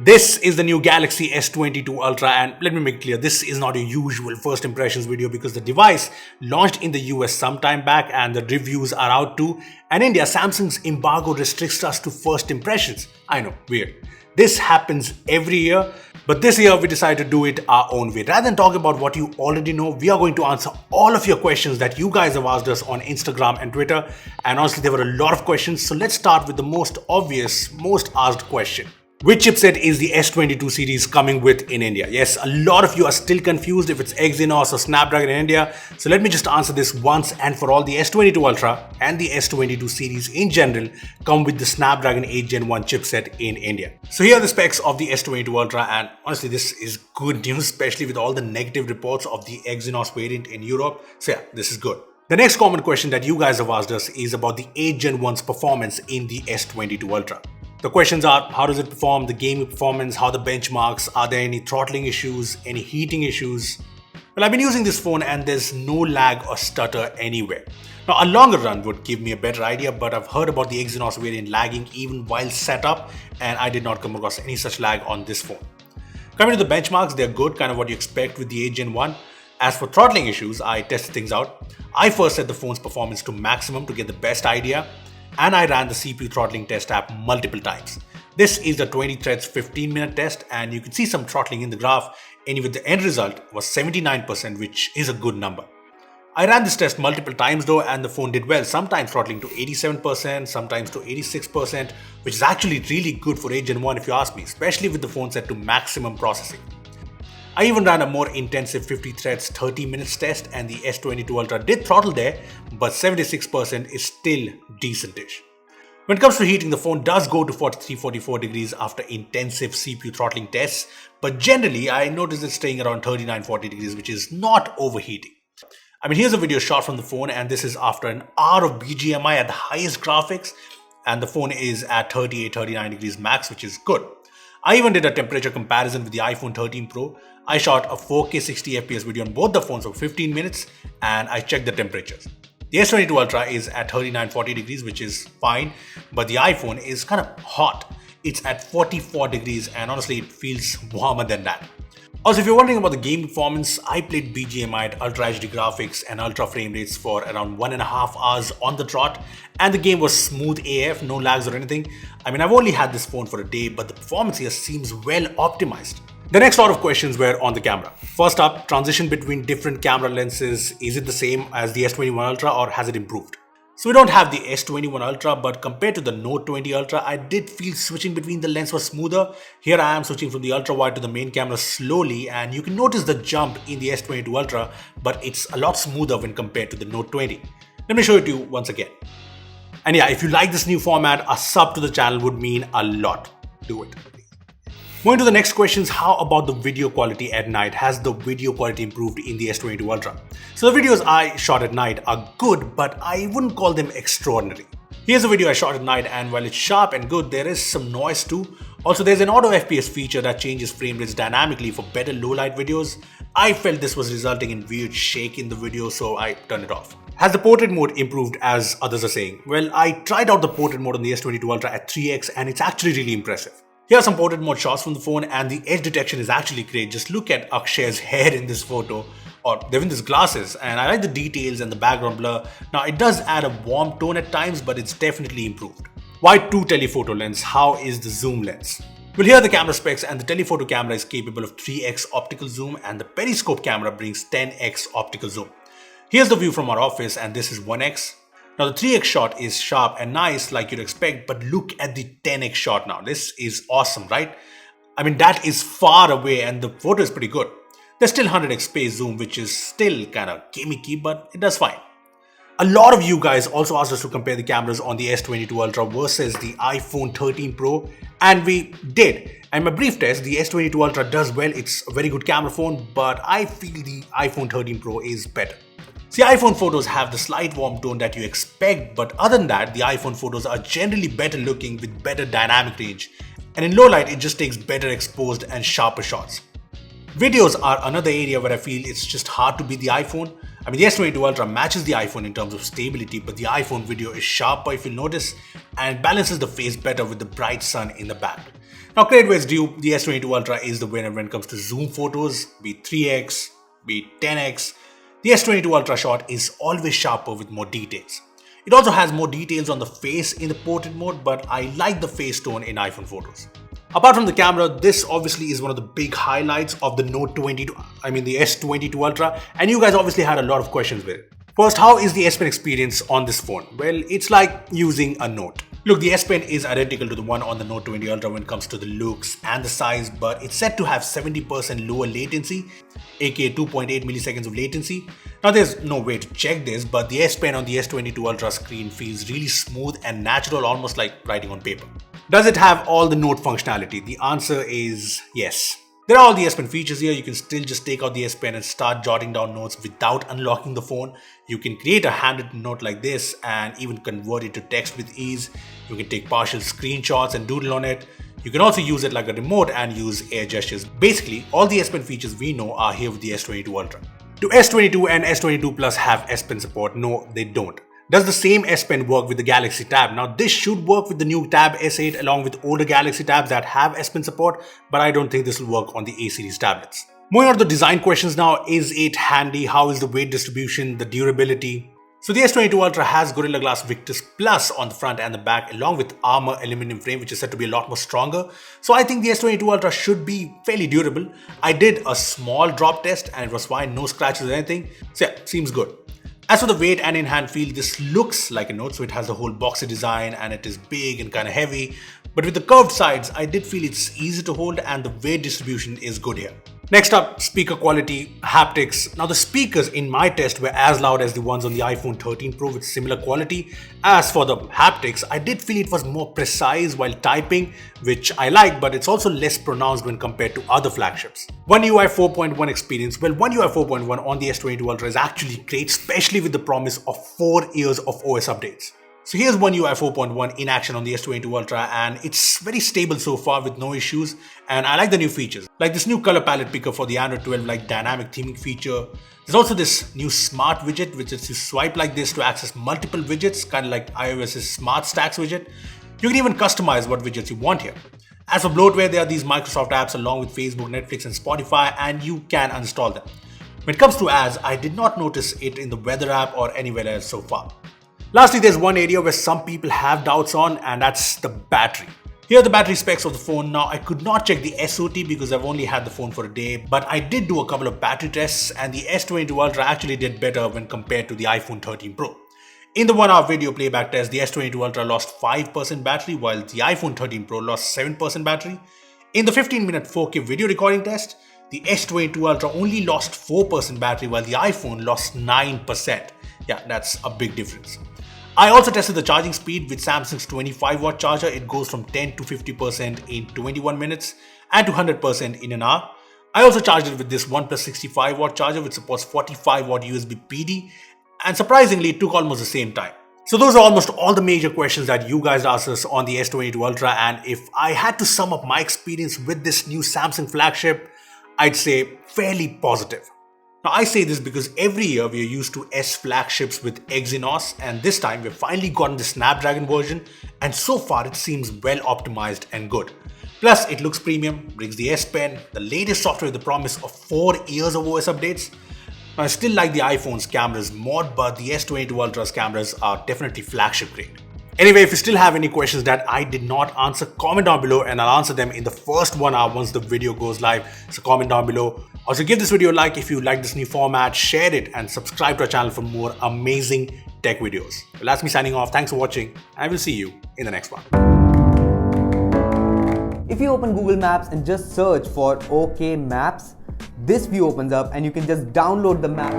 This is the new Galaxy S22 Ultra, and let me make it clear, this is not a usual first impressions video because the device launched in the US sometime back and the reviews are out too. And India, Samsung's embargo restricts us to first impressions. I know, weird. This happens every year, but this year we decided to do it our own way. Rather than talk about what you already know, we are going to answer all of your questions that you guys have asked us on Instagram and Twitter. And honestly, there were a lot of questions. So let's start with the most obvious, most asked question. Which chipset is the S22 series coming with in India? Yes, a lot of you are still confused if it's Exynos or Snapdragon in India. So let me just answer this once and for all. The S22 Ultra and the S22 series in general come with the Snapdragon 8 Gen 1 chipset in India. So here are the specs of the S22 Ultra, and honestly this is good news, especially with all the negative reports of the Exynos variant in Europe. So yeah, this is good. The next common question that you guys have asked us is about the 8 Gen 1's performance in the S22 Ultra. The questions are, how does it perform, the gaming performance, how the benchmarks, are there any throttling issues, any heating issues? Well, I've been using this phone and there's no lag or stutter anywhere. Now, a longer run would give me a better idea, but I've heard about the Exynos variant lagging even while set up, and I did not come across any such lag on this phone. Coming to the benchmarks, they're good, kind of what you expect with the 8 Gen 1. As for throttling issues, I tested things out. I first set the phone's performance to maximum to get the best idea, and I ran the CPU throttling test app multiple times. This is the 20 threads 15-minute test, and you can see some throttling in the graph. Anyway, the end result was 79%, which is a good number. I ran this test multiple times though, and the phone did well, sometimes throttling to 87%, sometimes to 86%, which is actually really good for 8 Gen 1 if you ask me, especially with the phone set to maximum processing. I even ran a more intensive 50 threads 30 minutes test, and the S22 Ultra did throttle there, but 76% is still decentish. When it comes to heating, the phone does go to 43-44 degrees after intensive CPU throttling tests, but generally I noticed it staying around 39-40 degrees, which is not overheating. I mean, here's a video shot from the phone, and this is after an hour of BGMI at the highest graphics, and the phone is at 38-39 degrees max, which is good. I even did a temperature comparison with the iPhone 13 Pro. I shot a 4K 60fps video on both the phones for 15 minutes and I checked the temperatures. The S22 Ultra is at 39-40 degrees, which is fine, but the iPhone is kind of hot. It's at 44 degrees, and honestly it feels warmer than that. Also, if you're wondering about the game performance, I played BGMI at Ultra HD graphics and ultra frame rates for around 1.5 hours on the trot, and the game was smooth AF, no lags or anything. I mean, I've only had this phone for a day, but the performance here seems well optimized. The next lot of questions were on the camera. First up, transition between different camera lenses. Is it the same as the S21 Ultra or has it improved? So we don't have the S21 Ultra, but compared to the Note 20 Ultra, I did feel switching between the lens was smoother. Here I am switching from the ultra wide to the main camera slowly, and you can notice the jump in the S22 Ultra, but it's a lot smoother when compared to the Note 20. Let me show it to you once again. And yeah, if you like this new format, a sub to the channel would mean a lot. Do it. Moving to the next questions, how about the video quality at night? Has the video quality improved in the S22 Ultra? So the videos I shot at night are good, but I wouldn't call them extraordinary. Here's a video I shot at night, and while it's sharp and good, there is some noise too. Also, there's an auto FPS feature that changes frame rates dynamically for better low light videos. I felt this was resulting in weird shake in the video, so I turned it off. Has the portrait mode improved as others are saying? Well, I tried out the portrait mode on the S22 Ultra at 3x and it's actually really impressive. Here are some portrait mode shots from the phone, and the edge detection is actually great. Just look at Akshay's hair in this photo, or even his glasses, and I like the details and the background blur. Now it does add a warm tone at times, but it's definitely improved. Wide 2 telephoto lens. How is the zoom lens? Well, here are the camera specs, and the telephoto camera is capable of 3x optical zoom, and the periscope camera brings 10x optical zoom. Here's the view from our office, and this is 1x. Now the 3x shot is sharp and nice like you'd expect, but look at the 10x shot now. This is awesome, right? I mean, that is far away and the photo is pretty good. There's still 100x space zoom, which is still kind of gimmicky, but it does fine. A lot of you guys also asked us to compare the cameras on the S22 Ultra versus the iPhone 13 Pro, and we did. And my brief test, the S22 Ultra does well. It's a very good camera phone, but I feel the iPhone 13 Pro is better. See, iPhone photos have the slight warm tone that you expect, but other than that, the iPhone photos are generally better looking with better dynamic range. And in low light, it just takes better exposed and sharper shots. Videos are another area where I feel it's just hard to beat the iPhone. I mean, the S22 Ultra matches the iPhone in terms of stability, but the iPhone video is sharper if you notice, and balances the face better with the bright sun in the back. Now, credit where it's due, the S22 Ultra is the winner when it comes to zoom photos, be it 3x, be it 10x. The S22 Ultra shot is always sharper with more details. It also has more details on the face in the portrait mode, but I like the face tone in iPhone photos. Apart from the camera, this obviously is one of the big highlights of the the S22 Ultra, and you guys obviously had a lot of questions with it. First, how is the S Pen experience on this phone? Well, it's like using a Note. Look, the S Pen is identical to the one on the Note 20 Ultra when it comes to the looks and the size, but it's said to have 70% lower latency, aka 2.8 milliseconds of latency. Now, there's no way to check this, but the S Pen on the S22 Ultra screen feels really smooth and natural, almost like writing on paper. Does it have all the Note functionality? The answer is yes. There are all the S Pen features here. You can still just take out the S Pen and start jotting down notes without unlocking the phone. You can create a handwritten note like this and even convert it to text with ease. You can take partial screenshots and doodle on it. You can also use it like a remote and use air gestures. Basically, all the S Pen features we know are here with the S22 Ultra. Do S22 and S22 Plus have S Pen support? No, they don't. Does the same S Pen work with the Galaxy Tab? Now, this should work with the new Tab S8 along with older Galaxy Tabs that have S Pen support, but I don't think this will work on the A series tablets. Moving on to the design questions now, is it handy? How is the weight distribution, the durability? So the S22 Ultra has Gorilla Glass Victus Plus on the front and the back along with armor aluminum frame, which is said to be a lot more stronger. So I think the S22 Ultra should be fairly durable. I did a small drop test and it was fine, no scratches or anything. So yeah, seems good. As for the weight and in-hand feel, this looks like a Note, so it has the whole boxy design and it is big and kind of heavy. But with the curved sides, I did feel it's easy to hold and the weight distribution is good here. Next up, speaker quality, haptics. Now the speakers in my test were as loud as the ones on the iPhone 13 Pro with similar quality. As for the haptics, I did feel it was more precise while typing, which I like, but it's also less pronounced when compared to other flagships. OneUI 4.1 experience. Well, OneUI 4.1 on the S22 Ultra is actually great, especially with the promise of 4 years of OS updates. So here's OneUI 4.1 in action on the S22 Ultra, and it's very stable so far with no issues, and I like the new features like this new color palette picker for the Android 12 like dynamic theming feature. There's also this new smart widget which is you swipe like this to access multiple widgets, kind of like iOS's Smart Stacks widget. You can even customize what widgets you want here. As for bloatware, there are these Microsoft apps along with Facebook, Netflix and Spotify, and you can uninstall them. When it comes to ads, I did not notice it in the weather app or anywhere else so far. Lastly, there's one area where some people have doubts on, and that's the battery. Here are the battery specs of the phone. Now, I could not check the SOT because I've only had the phone for a day, but I did do a couple of battery tests and the S22 Ultra actually did better when compared to the iPhone 13 Pro. In the 1 hour video playback test, the S22 Ultra lost 5% battery while the iPhone 13 Pro lost 7% battery. In the 15-minute 4K video recording test, the S22 Ultra only lost 4% battery while the iPhone lost 9%. Yeah, that's a big difference. I also tested the charging speed with Samsung's 25-watt charger. It goes from 10 to 50% in 21 minutes and to 100% in an hour. I also charged it with this OnePlus 65-watt charger which supports 45-watt USB PD, and surprisingly it took almost the same time. So those are almost all the major questions that you guys asked us on the S22 Ultra, and if I had to sum up my experience with this new Samsung flagship, I'd say fairly positive. Now I say this because every year we are used to S flagships with Exynos, and this time we've finally gotten the Snapdragon version, and so far it seems well optimized and good. Plus it looks premium, brings the S Pen, the latest software with the promise of 4 years of OS updates. Now I still like the iPhone's cameras more, but the S22 Ultra's cameras are definitely flagship grade. Anyway, if you still have any questions that I did not answer, comment down below and I'll answer them in the first 1 hour once the video goes live. So comment down below. Also give this video a like if you like this new format, share it and subscribe to our channel for more amazing tech videos. Well, that's me signing off. Thanks for watching. I will see you in the next one. If you open Google Maps and just search for OK Maps, this view opens up and you can just download the map.